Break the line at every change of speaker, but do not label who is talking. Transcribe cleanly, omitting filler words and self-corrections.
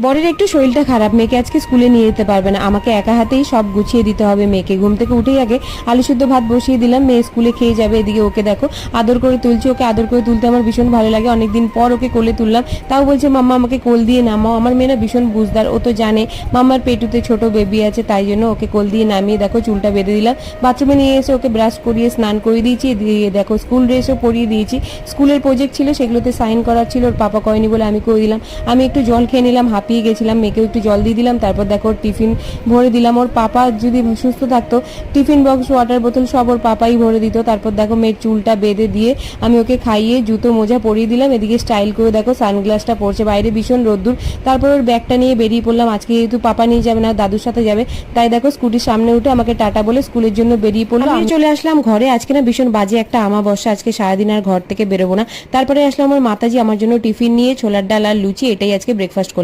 বরের একটু শরীরটা খারাপ, মেয়েকে আজকে স্কুলে নিয়ে যেতে পারবে না, আমাকে একা হাতেই সব গুছিয়ে দিতে হবে মেয়েকে। ঘুম থেকে উঠেই আগে আলু সিদ্ধ ভাত বসিয়ে দিলাম, মেয়ে স্কুলে খেয়ে যাবে। এদিকে ওকে দেখো আদর করে তুলছি, ওকে আদর করে তুলতে আমার ভীষণ ভালো লাগে। অনেকদিন পর ওকে কোলে তুললাম, তাও বলছে মাম্মা আমাকে কোল দিয়ে নামাও। আমার মেয়ে না ভীষণ বুঝদার, ও তো জানে মাম্মার পেটুতে ছোট বেবি আছে, তাই জন্য ওকে কোল দিয়ে নামিয়ে দেখো চুলটা বেঁধে দিলাম। বাথরুমে নিয়ে এসে ওকে ব্রাশ করিয়ে স্নান করে দিয়েছি, দিয়ে দেখো স্কুল ড্রেসও পরিয়ে দিয়েছি। স্কুলের প্রজেক্ট ছিল সেগুলোতে সাইন করার ছিল, ওর পাপা করেনি বলে আমি করে দিলাম। আমি একটু জল খেয়ে নিলাম, হাঁপিয়ে গেছিলাম, মেয়েকেও একটু জল দিয়ে দিলাম। তারপর দেখো ওর টিফিন ভরে দিলাম। ওর পাপা যদি সুস্থ থাকতো টিফিন বক্স ওয়াটার বোতল সব ওর পাপাই ভরে দিত। তারপর দেখো মেয়ের চুলটা বেঁধে দিয়ে আমি ওকে খাইয়ে জুতো মোজা পরিয়ে দিলাম। এদিকে স্টাইল করে দেখো সানগ্লাসটা পরছে, বাইরে ভীষণ রোদ্দুর। তারপর ওর ব্যাগটা নিয়ে বেরিয়ে পড়লাম। আজকে যেহেতু পাপা নিয়ে যাবে না, দাদুর সাথে যাবে, তাই দেখো স্কুটির সামনে উঠে আমাকে টাটা বলে স্কুলের জন্য বেরিয়ে পড়লো। আমি চলে আসলাম ঘরে। আজকে না ভীষণ বাজে একটা আমাবস্যা, আজকে সারাদিন আর ঘর থেকে বেরোবো না। তারপরে আসলাম আমার মাতাজি আমার জন্য টিফিন নিয়ে ছোলার ডাল আর লুচি, এটাই আজকে ব্রেকফাস্ট করলাম।